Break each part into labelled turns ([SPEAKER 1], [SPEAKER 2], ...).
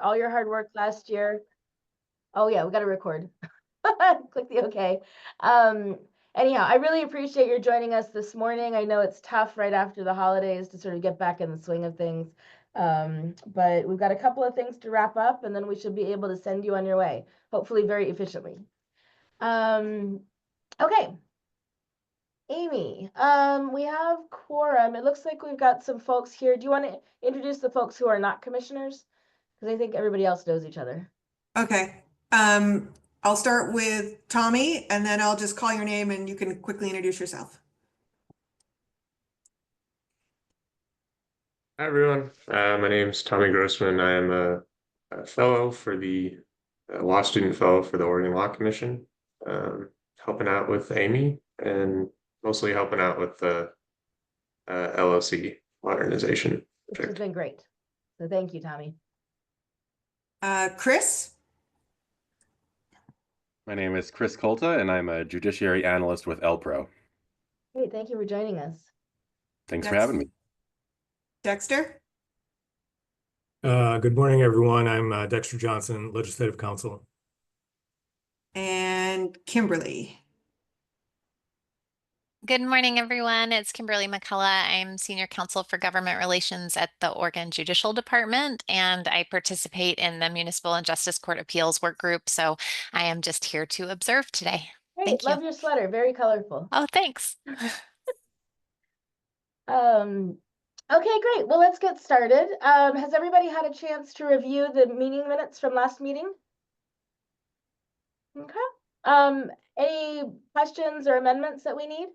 [SPEAKER 1] all your hard work last year. Oh yeah, we got to record. Click the OK. Anyhow, I really appreciate your joining us this morning. I know it's tough right after the holidays to sort of get back in the swing of things. But we've got a couple of things to wrap up, and then we should be able to send you on your way, hopefully very efficiently. Okay. Amy, we have quorum. It looks like we've got some folks here. Do you want to introduce the folks who are not commissioners? Because I think everybody else knows each other.
[SPEAKER 2] Okay. I'll start with Tommy, and then I'll just call your name and you can quickly introduce yourself.
[SPEAKER 3] Hi, everyone. My name is Tommy Grossman. I am a fellow for the law student fellow for the Oregon Law Commission, helping out with Amy and mostly helping out with the LLC modernization
[SPEAKER 1] Which has been great. So thank you, Tommy.
[SPEAKER 2] Chris?
[SPEAKER 4] My name is Chris Colta, and I'm a judiciary analyst with LPRO.
[SPEAKER 1] Great, thank you for joining us.
[SPEAKER 4] Thanks for having me.
[SPEAKER 2] Dexter?
[SPEAKER 5] Good morning, everyone. I'm Dexter Johnson, Legislative Counsel.
[SPEAKER 2] And Kimberly?
[SPEAKER 6] Good morning, everyone. It's Kimberly McCullough. I'm Senior Counsel for Government Relations at the Oregon Judicial Department, and I participate in the Municipal and Justice Court Appeals Work Group, so I am just here to observe today.
[SPEAKER 1] Great,
[SPEAKER 6] Thank
[SPEAKER 1] love
[SPEAKER 6] you.
[SPEAKER 1] your sweater, very colorful.
[SPEAKER 6] Oh, thanks.
[SPEAKER 1] Okay, great. Well, let's get started. Has everybody had a chance to review the meeting minutes from last meeting? Okay. Any questions or amendments that we need?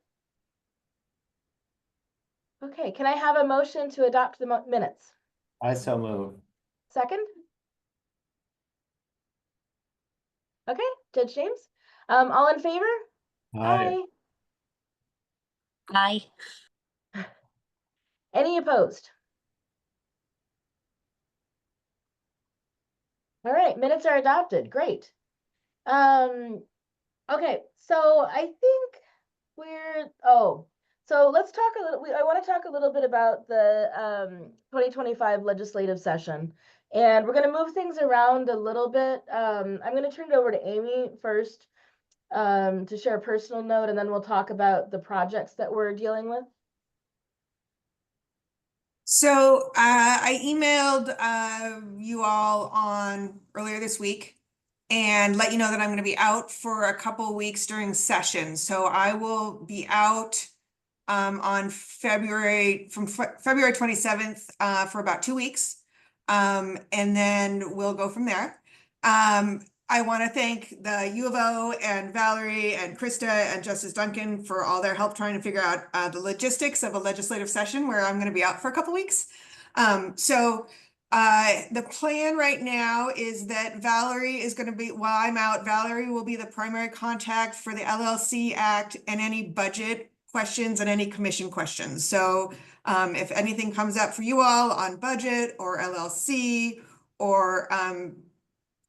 [SPEAKER 1] Okay, can I have a motion to adopt the minutes?
[SPEAKER 7] I so move.
[SPEAKER 1] Second? Okay, Judge James. All in favor?
[SPEAKER 7] Aye.
[SPEAKER 6] Aye.
[SPEAKER 1] Any opposed? All right, minutes are adopted. Great. Okay, so I think so let's talk a little, I want to talk a little bit about the 2025 legislative session. And we're going to move things around a little bit. I'm going to turn it over to Amy first to share a personal note, and then we'll talk about the projects that we're dealing with.
[SPEAKER 2] So I emailed you all on earlier this week and let you know that I'm going to be out for a couple of weeks during session. So I will be out on February 27th for about 2 weeks. And then we'll go from there. I want to thank the U of O and Valerie and Krista and Justice Duncan for all their help trying to figure out the logistics of a legislative session where I'm going to be out for a couple weeks. The plan right now is that Valerie is going to be, while I'm out, Valerie will be the primary contact for the LLC Act and any budget questions and any commission questions. So if anything comes up for you all on budget or LLC or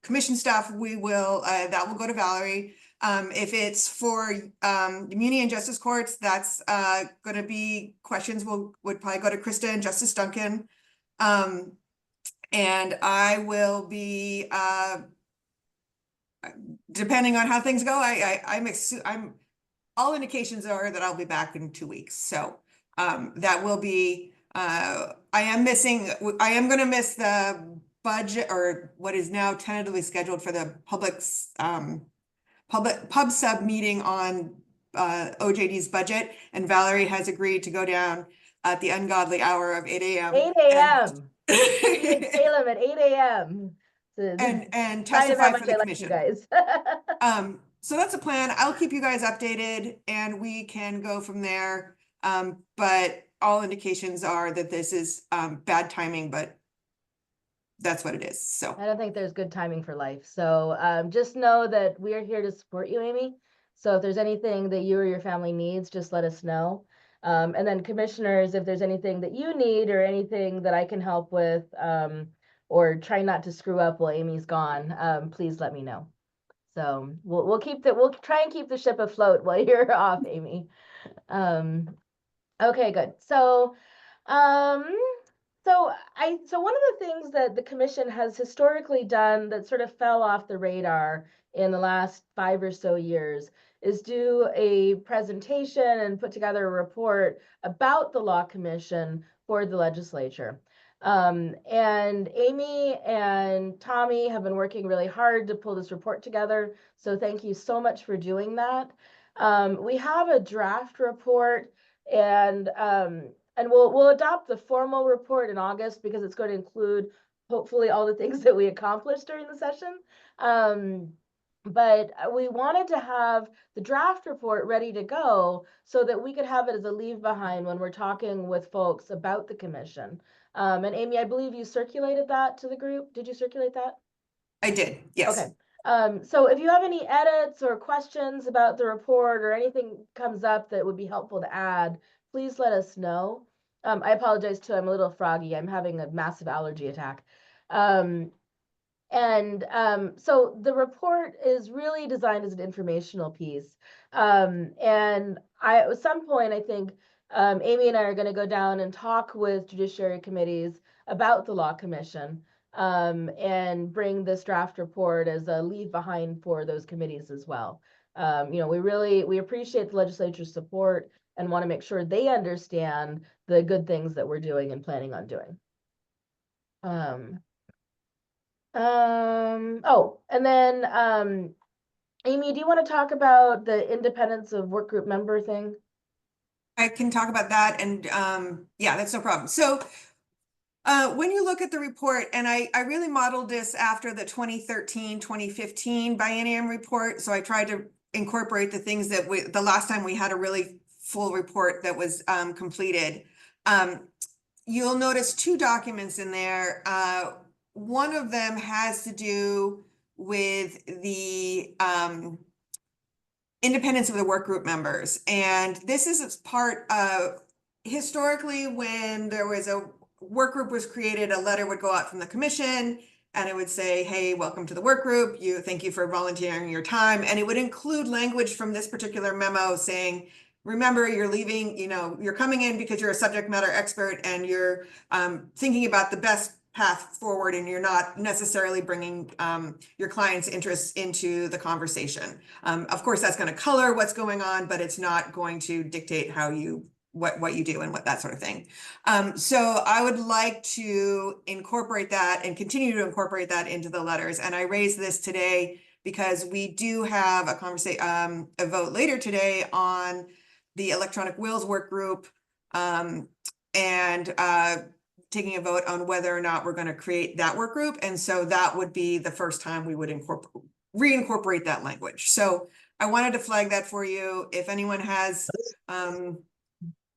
[SPEAKER 2] commission stuff, we will that will go to Valerie. If it's for Immunity and Justice Courts, that's going to be questions would probably go to Krista and Justice Duncan. And I will be depending on how things go. I'm all indications are that I'll be back in 2 weeks. So that will be I am going to miss the budget, or what is now tentatively scheduled for the pub sub meeting on OJD's budget, and Valerie has agreed to go down at the ungodly hour of 8 a.m.
[SPEAKER 1] 8 a.m. Salem at 8 a.m.
[SPEAKER 2] and testify for the commission.
[SPEAKER 1] Guys.
[SPEAKER 2] So that's a plan. I'll keep you guys updated and we can go from there. But all indications are that this is bad timing, but that's what it is. So
[SPEAKER 1] I don't think there's good timing for life. So just know that we are here to support you, Amy. So if there's anything that you or your family needs, just let us know. And then commissioners, if there's anything that you need or anything that I can help with, or try not to screw up while Amy's gone, please let me know. So we'll try and keep the ship afloat while you're off, Amy. Okay, good. So So one of the things that the commission has historically done that sort of fell off the radar in the last 5 or so years is do a presentation and put together a report about the Law Commission for the legislature. And Amy and Tommy have been working really hard to pull this report together. So thank you so much for doing that. We have a draft report, and we'll adopt the formal report in August because it's going to include hopefully all the things that we accomplished during the session. But we wanted to have the draft report ready to go so that we could have it as a leave behind when we're talking with folks about the commission. And Amy, I believe you circulated that to the group. Did you circulate that?
[SPEAKER 2] I did, yes.
[SPEAKER 1] Okay. So if you have any edits or questions about the report or anything comes up that would be helpful to add, please let us know. I apologize too, I'm a little froggy. I'm having a massive allergy attack. So the report is really designed as an informational piece. And at some point, I think Amy and I are going to go down and talk with judiciary committees about the Law Commission, and bring this draft report as a leave behind for those committees as well. We appreciate the legislature's support and want to make sure they understand the good things that we're doing and planning on doing. And then Amy, do you want to talk about the independence of work group member thing?
[SPEAKER 2] I can talk about that, and yeah, that's no problem. So when you look at the report, and I really modeled this after the 2013-2015 biennium report. So I tried to incorporate the things that the last time we had a really full report that was completed. You'll notice 2 documents in there. One of them has to do with the independence of the work group members. And this is part of, historically, when there was a work group was created, a letter would go out from the commission and it would say, hey, welcome to the work group. Thank you for volunteering your time. And it would include language from this particular memo saying, remember, you're leaving, you're coming in because you're a subject matter expert and you're thinking about the best path forward, and you're not necessarily bringing your client's interests into the conversation. Of course, that's going to color what's going on, but it's not going to dictate how what you do and what that sort of thing. So I would like to incorporate that and continue to incorporate that into the letters. And I raised this today because we do have a vote later today on the electronic wills work group, and taking a vote on whether or not we're going to create that work group. And so that would be the first time we would reincorporate that language. So I wanted to flag that for you. If anyone has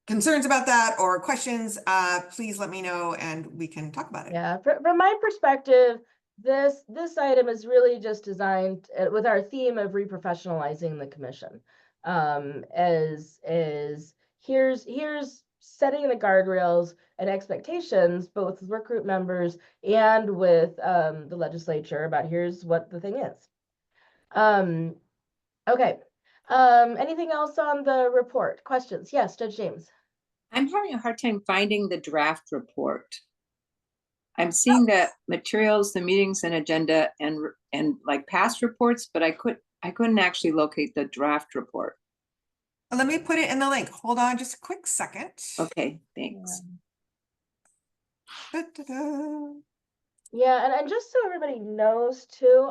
[SPEAKER 2] concerns about that or questions, please let me know and we can talk about it.
[SPEAKER 1] Yeah, from my perspective, this item is really just designed with our theme of reprofessionalizing the commission. As here's setting the guardrails and expectations, both with work group members and with the legislature about here's what the thing is. Okay. Anything else on the report? Questions? Yes, Judge James.
[SPEAKER 8] I'm having a hard time finding the draft report. I'm seeing the materials, the meetings and agenda and like past reports, but I couldn't actually locate the draft report.
[SPEAKER 2] Let me put it in the link. Hold on just a quick second.
[SPEAKER 8] Okay, thanks.
[SPEAKER 1] Yeah, and just so everybody knows too,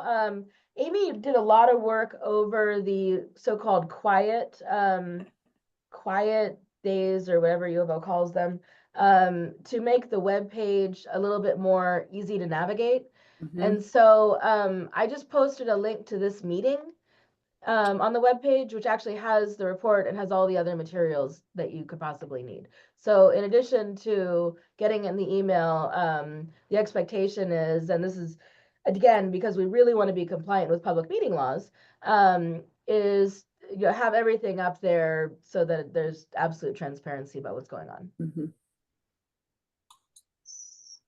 [SPEAKER 1] Amy did a lot of work over the so-called quiet days or whatever U of O calls them, to make the web page a little bit more easy to navigate. And so I just posted a link to this meeting on the webpage, which actually has the report and has all the other materials that you could possibly need. So in addition to getting in the email, the expectation is, and this is, again, because we really want to be compliant with public meeting laws, is have everything up there so that there's absolute transparency about what's going on.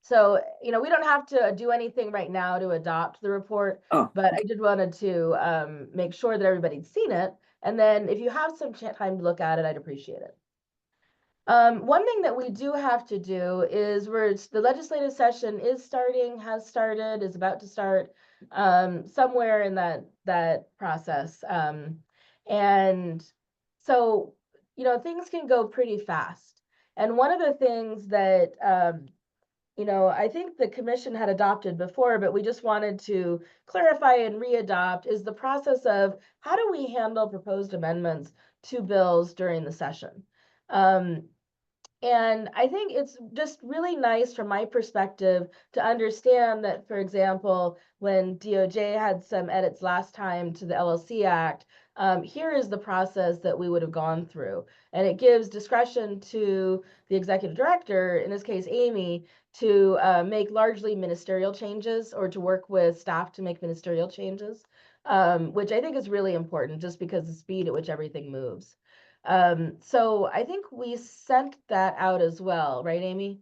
[SPEAKER 1] So, we don't have to do anything right now to adopt the report, but I did wanted to make sure that everybody's seen it. And then if you have some time to look at it, I'd appreciate it. One thing that we do have to do is the legislative session is starting, has started, is about to start, somewhere in that process. And so, things can go pretty fast. And one of the things that, I think the commission had adopted before, but we just wanted to clarify and re-adopt is the process of how do we handle proposed amendments to bills during the session? And I think it's just really nice from my perspective to understand that, for example, when DOJ had some edits last time to the LLC Act, here is the process that we would have gone through. And it gives discretion to the executive director, in this case, Amy, to make largely ministerial changes or to work with staff to make ministerial changes, which I think is really important just because the speed at which everything moves. So I think we sent that out as well, right, Amy?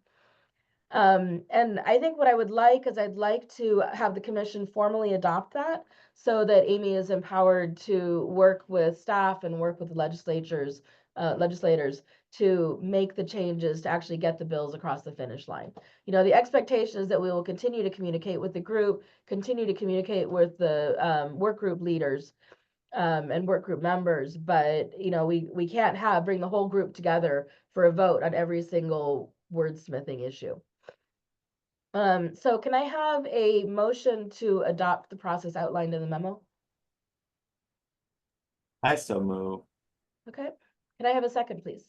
[SPEAKER 1] And I think what I would like is I'd like to have the commission formally adopt that so that Amy is empowered to work with staff and work with the legislators to make the changes to actually get the bills across the finish line. The expectation is that we will continue to communicate with the group, continue to communicate with the work group leaders, and work group members, but we can't bring the whole group together for a vote on every single wordsmithing issue. So can I have a motion to adopt the process outlined in the memo?
[SPEAKER 7] I so move.
[SPEAKER 1] Okay, can I have a second, please?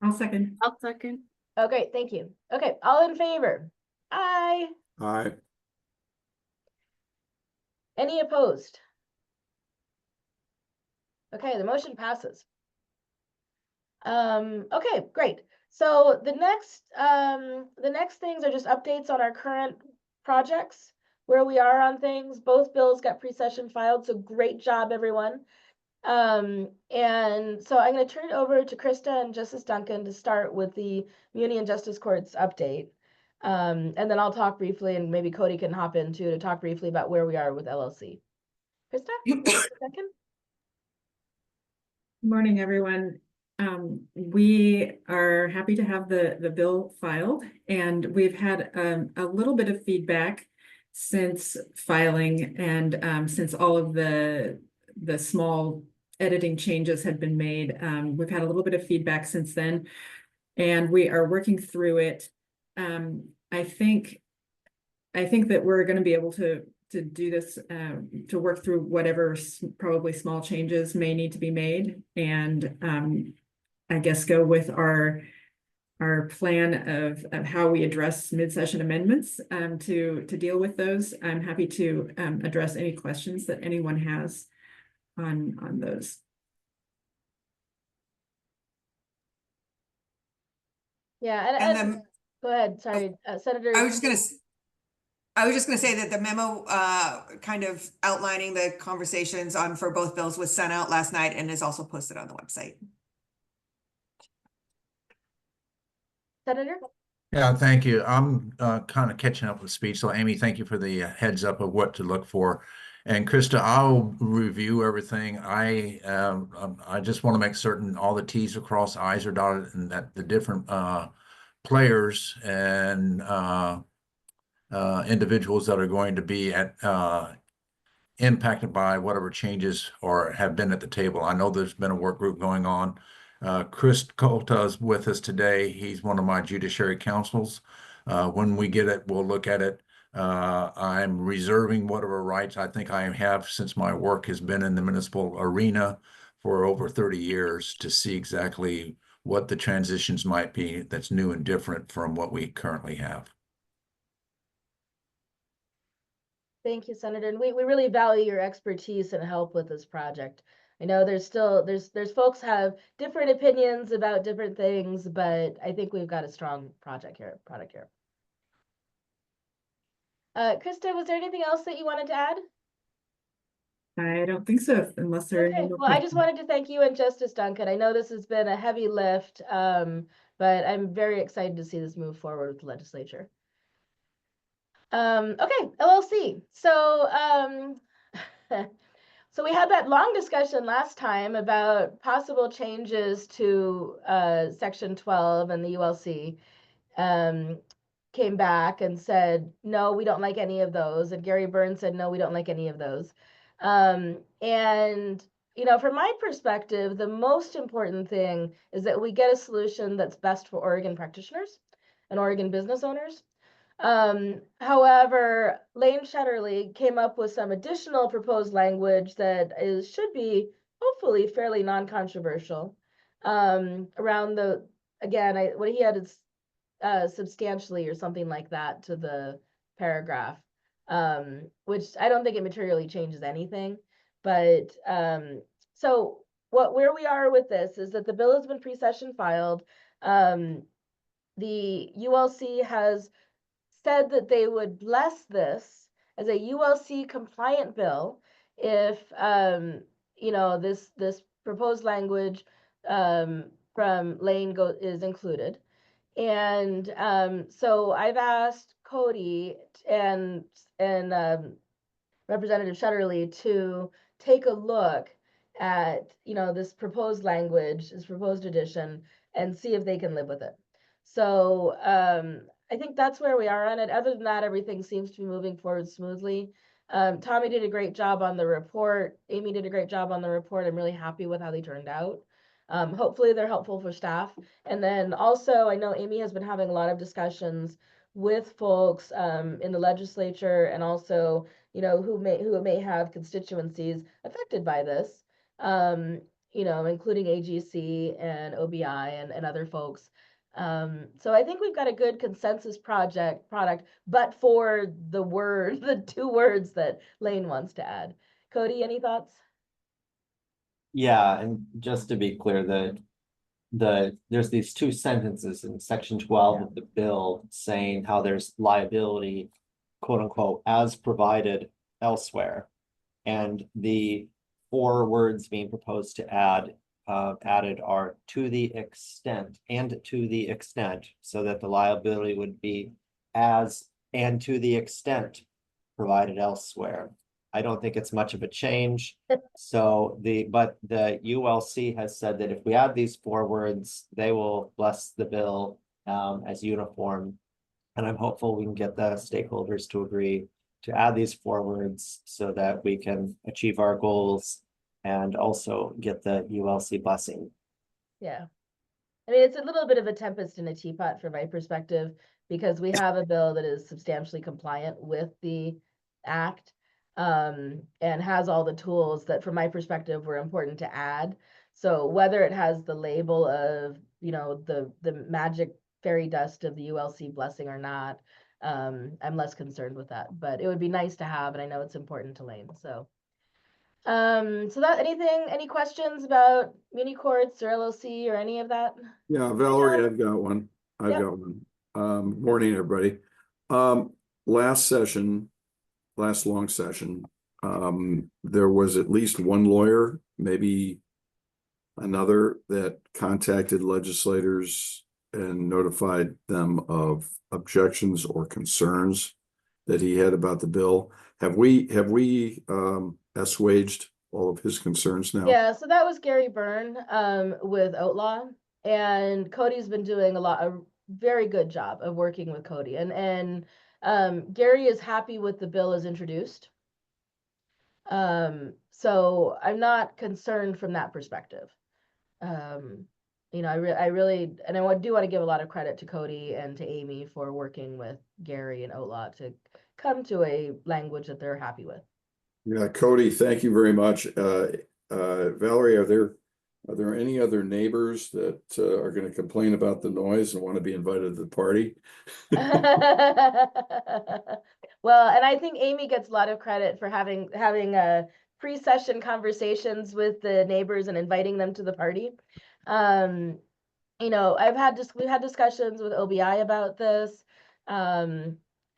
[SPEAKER 9] I'll second.
[SPEAKER 1] Okay, thank you. Okay, all in favor? Aye.
[SPEAKER 5] Aye.
[SPEAKER 1] Any opposed? Okay, the motion passes. Okay, great. So the next things are just updates on our current projects, where we are on things. Both bills got pre-session filed, so great job, everyone. And so I'm going to turn it over to Krista and Justice Duncan to start with the Muni and Justice Courts update. And then I'll talk briefly, and maybe Cody can hop in too to talk briefly about where we are with LLC. Krista, Duncan?
[SPEAKER 9] Good morning, everyone. We are happy to have the bill filed, and we've had a little bit of feedback since filing and since all of the small editing changes had been made. We've had a little bit of feedback since then, and we are working through it. I think that we're going to be able to do this, to work through whatever probably small changes may need to be made, and I guess go with our plan of how we address mid-session amendments to deal with those. I'm happy to address any questions that anyone has on those.
[SPEAKER 1] Yeah, and go ahead. Sorry, Senator.
[SPEAKER 2] I was just gonna say that the memo kind of outlining the conversations for both bills was sent out last night and is also posted on the website.
[SPEAKER 1] Senator?
[SPEAKER 10] Yeah, thank you. I'm kind of catching up with speech. So Amy, thank you for the heads up of what to look for. And Krista, I'll review everything. I just want to make certain all the T's are crossed, I's are dotted, and that the different players and individuals that are going to be impacted by whatever changes or have been at the table. I know there's been a work group going on. Chris Colta is with us today. He's one of my judiciary counsels. When we get it, we'll look at it. I'm reserving whatever rights I think I have, since my work has been in the municipal arena for over 30 years, to see exactly what the transitions might be that's new and different from what we currently have.
[SPEAKER 1] Thank you, Senator. And we really value your expertise and help with this project. I know there's folks have different opinions about different things, but I think we've got a strong product here. Krista, was there anything else that you wanted to add?
[SPEAKER 9] I don't think so, unless there are any more
[SPEAKER 1] well, I just
[SPEAKER 9] questions.
[SPEAKER 1] wanted to thank you and Justice Duncan. I know this has been a heavy lift, but I'm very excited to see this move forward with the legislature. Okay, LLC. So So we had that long discussion last time about possible changes to Section 12 and the ULC. Came back and said, no, we don't like any of those. And Gary Burns said, no, we don't like any of those. And, you know, from my perspective, the most important thing is that we get a solution that's best for Oregon practitioners and Oregon business owners. However, Lane Shetterly came up with some additional proposed language that should be hopefully fairly non-controversial around the, again, what he had is substantially or something like that to the paragraph, which I don't think it materially changes anything. But so where we are with this is that the bill has been pre-session filed. The ULC has said that they would bless this as a ULC compliant bill if you know, this proposed language from Lane is included. And so I've asked Cody and Representative Shetterly to take a look at, you know, this proposed language, this proposed edition, and see if they can live with it. So I think that's where we are on it. Other than that, everything seems to be moving forward smoothly. Tommy did a great job on the report. Amy did a great job on the report. I'm really happy with how they turned out. Hopefully they're helpful for staff. And then also, I know Amy has been having a lot of discussions with folks in the legislature, and also, you know, who may have constituencies affected by this, you know, including AGC and OBI and other folks. So I think we've got a good consensus product, but for the 2 words that Lane wants to add. Cody, any thoughts?
[SPEAKER 7] Yeah, and just to be clear, there's these 2 sentences in section 12 of the bill saying how there's liability, quote unquote, as provided elsewhere. And the 4 words being proposed to added are to the extent and to the extent, so that the liability would be as and to the extent provided elsewhere. I don't think it's much of a change. So but the ULC has said that if we add these 4 words, they will bless the bill as uniform. And I'm hopeful we can get the stakeholders to agree to add these 4 words so that we can achieve our goals and also get the ULC blessing.
[SPEAKER 1] Yeah. I mean, it's a little bit of a tempest in a teapot from my perspective, because we have a bill that is substantially compliant with the act. And has all the tools that, from my perspective, were important to add. So whether it has the label of, you know, the magic fairy dust of the ULC blessing or not, I'm less concerned with that. But it would be nice to have, and I know it's important to Lane. So any questions about muni courts or LLC or any of that?
[SPEAKER 11] Yeah, Valerie, I've got one. Morning, everybody. Last long session, there was at least one lawyer, maybe another, that contacted legislators and notified them of objections or concerns that he had about the bill. Have we assuaged all of his concerns now?
[SPEAKER 1] Yeah, so that was Gary Byrne with Outlaw, and Cody's been doing a very good job of working with Cody, and Gary is happy with the bill as introduced. So I'm not concerned from that perspective. You know, I really, and I do want to give a lot of credit to Cody and to Amy for working with Gary and Outlaw to come to a language that they're happy with.
[SPEAKER 11] Yeah, Cody, thank you very much. Valerie, are there any other neighbors that are going to complain about the noise and want to be invited to the party?
[SPEAKER 1] Well, and I think Amy gets a lot of credit for having pre-session conversations with the neighbors and inviting them to the party. You know, we've had discussions with OBI about this.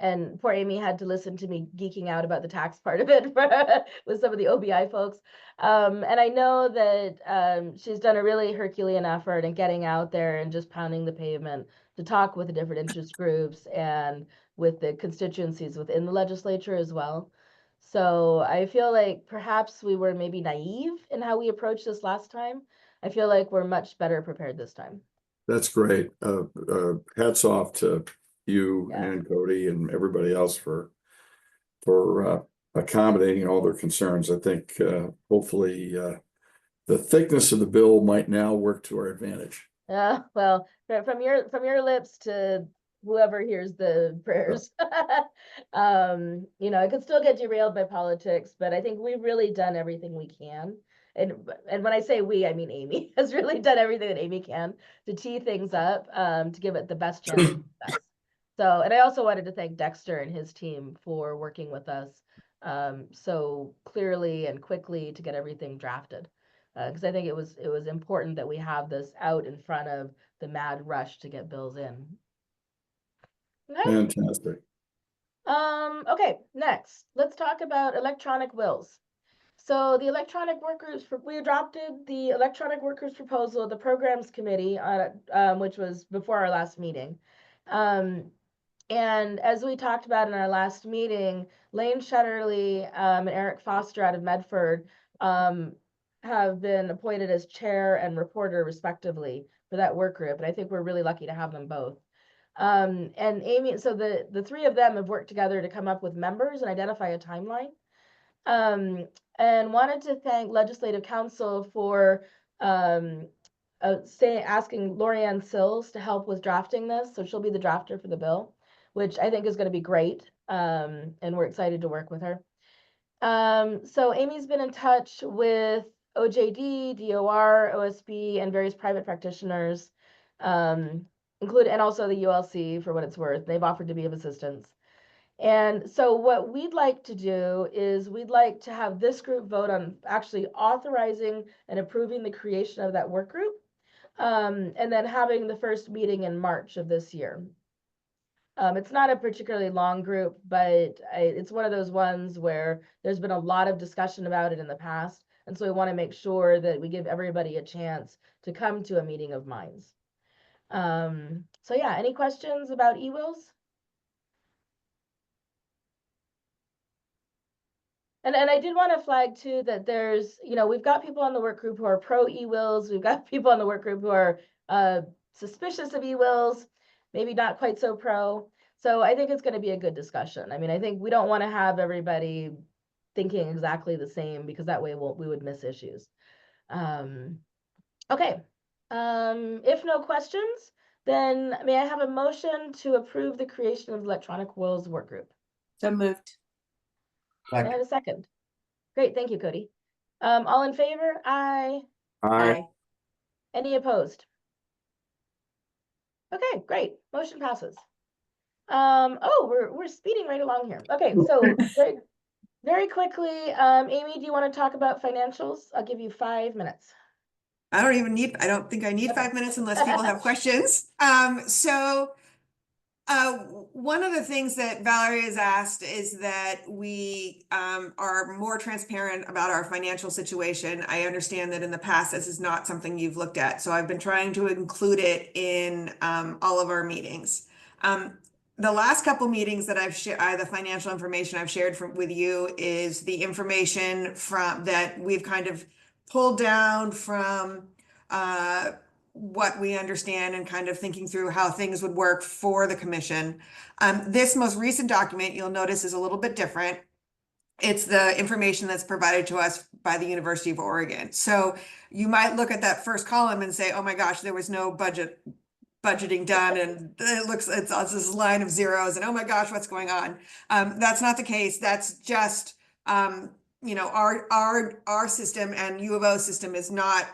[SPEAKER 1] And poor Amy had to listen to me geeking out about the tax part of it with some of the OBI folks. And I know that she's done a really Herculean effort in getting out there and just pounding the pavement to talk with the different interest groups and with the constituencies within the legislature as well. So I feel like perhaps we were maybe naive in how we approached this last time. I feel like we're much better prepared this time.
[SPEAKER 11] That's great. Hats off to you
[SPEAKER 1] Yeah.
[SPEAKER 11] and Cody and everybody else for accommodating all their concerns. I think hopefully the thickness of the bill might now work to our advantage.
[SPEAKER 1] Well, from your lips to whoever hears the prayers. You know, it could still get derailed by politics, but I think we've really done everything we can. And when I say we, I mean Amy has really done everything that Amy can to tee things up, to give it the best chance of success. So, and I also wanted to thank Dexter and his team for working with us so clearly and quickly to get everything drafted. Because I think it was important that we have this out in front of the mad rush to get bills in. Okay.
[SPEAKER 11] Fantastic.
[SPEAKER 1] Okay, next, let's talk about electronic wills. So the electronic work groups, we adopted the electronic work groups proposal, the programs committee, which was before our last meeting. And as we talked about in our last meeting, Lane Shetterly and Eric Foster out of Medford have been appointed as chair and reporter respectively for that work group. And I think we're really lucky to have them both. And Amy, so the three of them have worked together to come up with members and identify a timeline. And wanted to thank Legislative Council for asking Lorianne Sills to help with drafting this. So she'll be the drafter for the bill, which I think is going to be great. And we're excited to work with her. So Amy's been in touch with OJD, DOR, OSB, and various private practitioners, and also the ULC for what it's worth. They've offered to be of assistance. And so what we'd like to do is we'd like to have this group vote on actually authorizing and approving the creation of that work group, and then having the first meeting in March of this year. It's not a particularly long group, but it's one of those ones where there's been a lot of discussion about it in the past. And so we want to make sure that we give everybody a chance to come to a meeting of minds. So yeah, any questions about e-wills? And I did want to flag too that there's, you know, we've got people on the work group who are pro e-wills. We've got people on the work group who are suspicious of e-wills, maybe not quite so pro. So I think it's going to be a good discussion. I mean, I think we don't want to have everybody thinking exactly the same because that way we would miss issues. Okay. If no questions, then may I have a motion to approve the creation of the electronic wills work group?
[SPEAKER 8] So moved.
[SPEAKER 1] Can I have a second? Great, thank you, Cody. All in favor? Aye.
[SPEAKER 11] Aye.
[SPEAKER 1] Any opposed? Okay, great. Motion passes. Oh, we're speeding right along here. Okay, so very quickly, Amy, do you want to talk about financials? I'll give you 5 minutes.
[SPEAKER 2] I don't think I need 5 minutes unless people have questions. One of the things that Valerie has asked is that we are more transparent about our financial situation. I understand that in the past, this is not something you've looked at. So I've been trying to include it in all of our meetings. The last couple meetings that I've shared, the financial information I've shared with you is the information that we've kind of pulled down from what we understand and kind of thinking through how things would work for the commission. This most recent document, you'll notice, is a little bit different. It's the information that's provided to us by the University of Oregon. So you might look at that first column and say, oh my gosh, there was no budgeting done, and it's this line of zeros, and oh my gosh, what's going on? That's not the case. That's just you know, our system and U of O system is not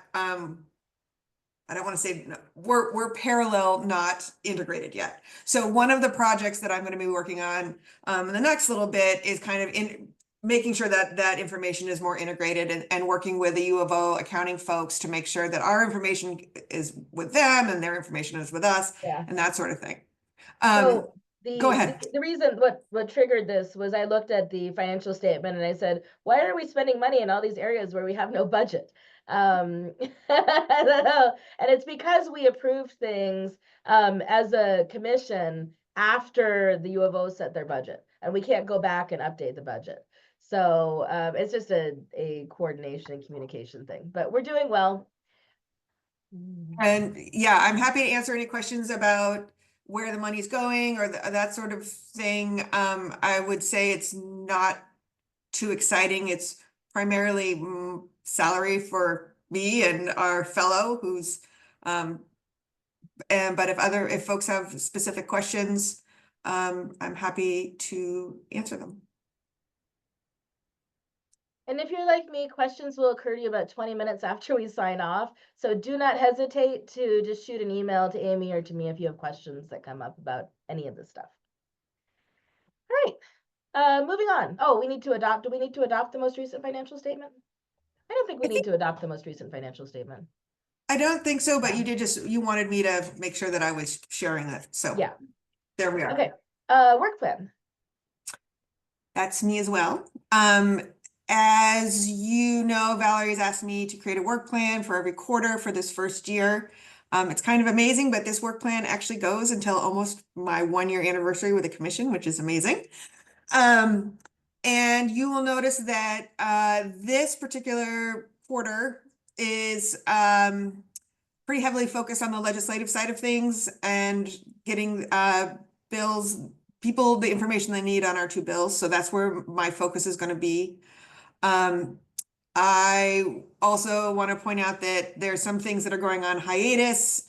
[SPEAKER 2] I don't want to say we're parallel, not integrated yet. So one of the projects that I'm going to be working on in the next little bit is kind of in making sure that that information is more integrated and working with the U of O accounting folks to make sure that our information is with them and their information is with us, and that sort of thing.
[SPEAKER 1] So
[SPEAKER 2] go ahead.
[SPEAKER 1] The reason what triggered this was I looked at the financial statement and I said, why are we spending money in all these areas where we have no budget? And it's because we approved things as a commission after the U of O set their budget, and we can't go back and update the budget. So it's just a coordination and communication thing, but we're doing well.
[SPEAKER 2] And yeah, I'm happy to answer any questions about where the money's going or that sort of thing. I would say it's not too exciting. It's primarily salary for me and our fellow who's but if folks have specific questions, I'm happy to answer them.
[SPEAKER 1] And if you're like me, questions will occur to you about 20 minutes after we sign off. So do not hesitate to just shoot an email to Amy or to me if you have questions that come up about any of this stuff. All right, moving on. Oh, we need to adopt. Do we need to adopt the most recent financial statement? I don't think we need to adopt the most recent financial statement.
[SPEAKER 2] I don't think so, but you wanted me to make sure that I was sharing it. So
[SPEAKER 1] Yeah.
[SPEAKER 2] There we are.
[SPEAKER 1] Okay. Work plan.
[SPEAKER 2] That's me as well. As you know, Valerie's asked me to create a work plan for every quarter for this first year. It's kind of amazing, but this work plan actually goes until almost my 1-year anniversary with the commission, which is amazing. And you will notice that this particular quarter is pretty heavily focused on the legislative side of things and getting people the information they need on our 2 bills. So that's where my focus is going to be. I also want to point out that there's some things that are going on hiatus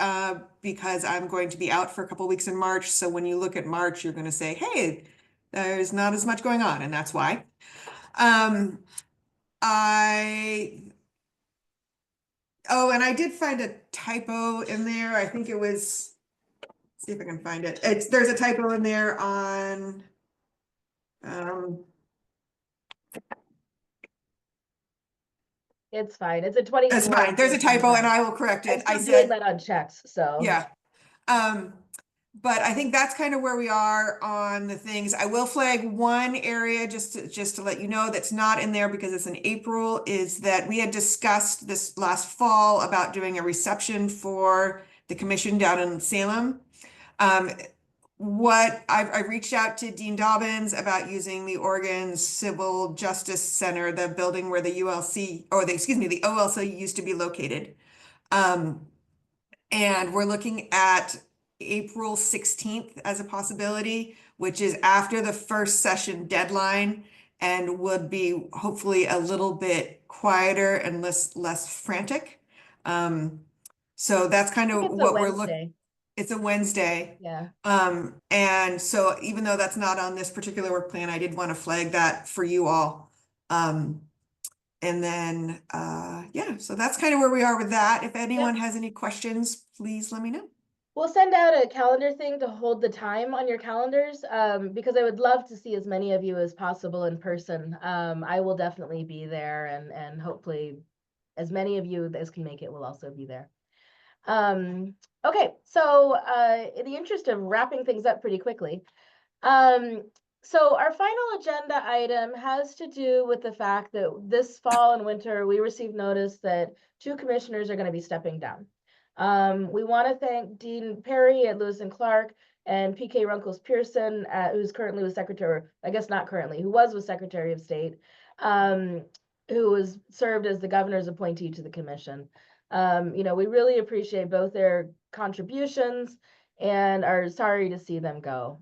[SPEAKER 2] because I'm going to be out for a couple of weeks in March. So when you look at March, you're going to say, hey, there's not as much going on, and that's why. And I did find a typo in there. I think it was, let's see if I can find it. There's a typo in there on
[SPEAKER 1] It's fine. It's a 24.
[SPEAKER 2] It's fine. There's a typo and I will correct it.
[SPEAKER 1] I said that on checks, so.
[SPEAKER 2] Yeah. But I think that's kind of where we are on the things. I will flag one area just to let you know that's not in there because it's in April, is that we had discussed this last fall about doing a reception for the commission down in Salem. I reached out to Dean Dobbins about using the Oregon Civil Justice Center, the building where the the OLC used to be located. And we're looking at April 16th as a possibility, which is after the first session deadline and would be hopefully a little bit quieter and less frantic. So that's kind of what we're looking. It's a Wednesday.
[SPEAKER 1] Yeah.
[SPEAKER 2] And so even though that's not on this particular work plan, I did want to flag that for you all. And then, yeah, so that's kind of where we are with that. If anyone has any questions, please let me know.
[SPEAKER 1] We'll send out a calendar thing to hold the time on your calendars because I would love to see as many of you as possible in person. I will definitely be there and hopefully as many of you as can make it will also be there. Okay, so in the interest of wrapping things up pretty quickly, so our final agenda item has to do with the fact that this fall and winter, we received notice that 2 commissioners are going to be stepping down. We want to thank Dean Perry at Lewis and Clark and PK Runkles Pearson, who's currently with Secretary, I guess not currently, who was with Secretary of State, who was served as the governor's appointee to the commission. You know, we really appreciate both their contributions and are sorry to see them go.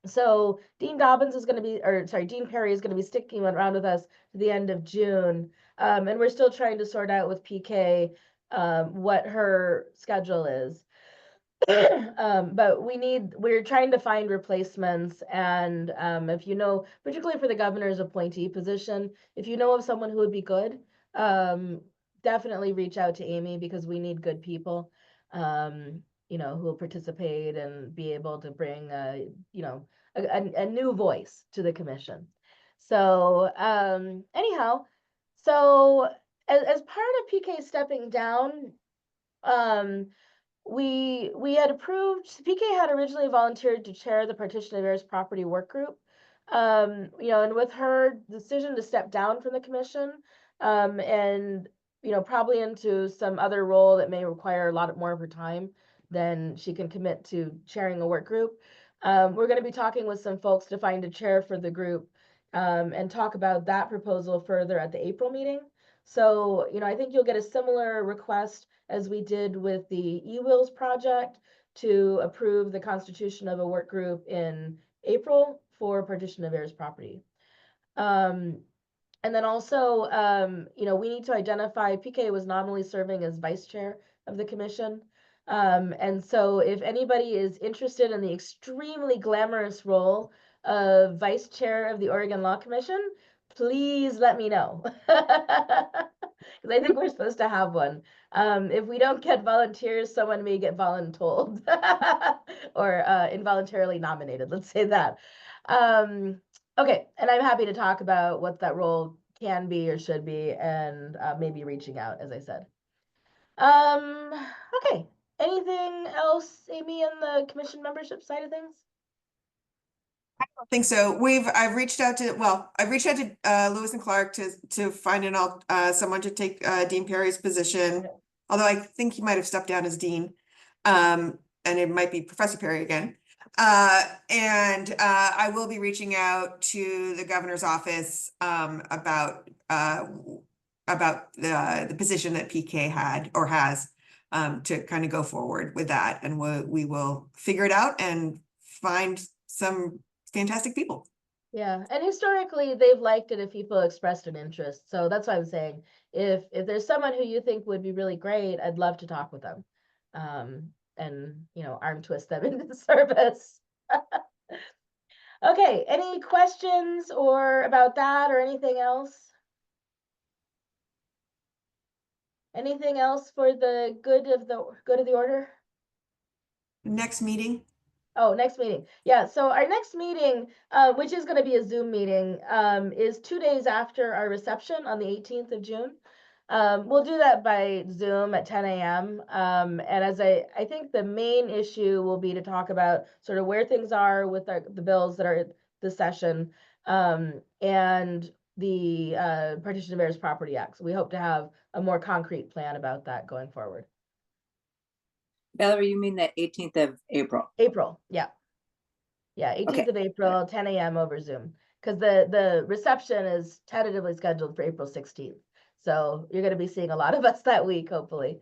[SPEAKER 1] So Dean Dobbins is going to be, or sorry, Dean Perry is going to be sticking around with us to the end of June. And we're still trying to sort out with PK what her schedule is. But we're trying to find replacements. And if you know, particularly for the governor's appointee position, if you know of someone who would be good, definitely reach out to Amy because we need good people, you know, who will participate and be able to bring, you know, a new voice to the commission. So anyhow, so as part of PK stepping down, we had approved, PK had originally volunteered to chair the Partition of Heirs Property Work Group. You know, and with her decision to step down from the commission, and you know, probably into some other role that may require a lot more of her time than she can commit to chairing a work group. We're going to be talking with some folks to find a chair for the group and talk about that proposal further at the April meeting. So, I think you'll get a similar request as we did with the e-wills project to approve the constitution of a work group in April for partition of heirs property. And then also, we need to identify, PK was not only serving as vice chair of the commission. And so if anybody is interested in the extremely glamorous role of vice chair of the Oregon Law Commission, please let me know. Because I think we're supposed to have one. If we don't get volunteers, someone may get voluntold or involuntarily nominated, let's say that. Okay, and I'm happy to talk about what that role can be or should be, and maybe reaching out, as I said. Okay, anything else, Amy, on the commission membership side of things?
[SPEAKER 2] I don't think so. I've reached out to Lewis and Clark to find someone to take Dean Perry's position. Although I think he might have stepped down as dean, and it might be Professor Perry again. And I will be reaching out to the governor's office about the position that PK had or has to kind of go forward with that, and we will figure it out and find some fantastic people.
[SPEAKER 1] Yeah, and historically they've liked it if people expressed an interest. So that's why I'm saying if there's someone who you think would be really great, I'd love to talk with them. And arm twist them into service. Okay, any questions or about that or anything else? Anything else for the good of the order?
[SPEAKER 2] Next meeting.
[SPEAKER 1] Oh, next meeting. Yeah, so our next meeting, which is going to be a Zoom meeting, is 2 days after our reception on the 18th of June. We'll do that by Zoom at 10 a.m. And as I think the main issue will be to talk about sort of where things are with the bills that are at the session, and the Partition of Heirs Property Act. So we hope to have a more concrete plan about that going forward.
[SPEAKER 8] Valerie, you mean the 18th of April?
[SPEAKER 1] April, yeah. Yeah, 18th
[SPEAKER 8] Okay.
[SPEAKER 1] of April, 10 a.m. over Zoom. Because the reception is tentatively scheduled for April 16th. So you're going to be seeing a lot of us that week, hopefully.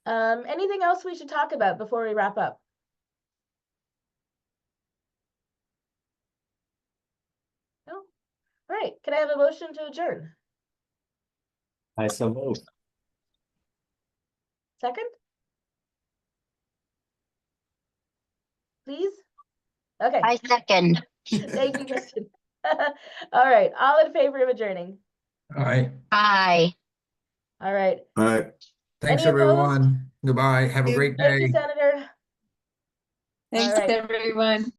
[SPEAKER 1] Anything else we should talk about before we wrap up? No? All right, can I have a motion to adjourn?
[SPEAKER 7] I so move.
[SPEAKER 1] Second? Please? Okay.
[SPEAKER 12] I second.
[SPEAKER 1] Thank you, Kristen. All right, all in favor of adjourning?
[SPEAKER 10] All right.
[SPEAKER 12] Aye.
[SPEAKER 1] All right.
[SPEAKER 11] All right.
[SPEAKER 10] Thanks,
[SPEAKER 1] Any opposed?
[SPEAKER 10] everyone. Goodbye. Have a great
[SPEAKER 1] Thank you,
[SPEAKER 10] day.
[SPEAKER 1] Senator.
[SPEAKER 8] Thanks,
[SPEAKER 1] right.
[SPEAKER 8] everyone.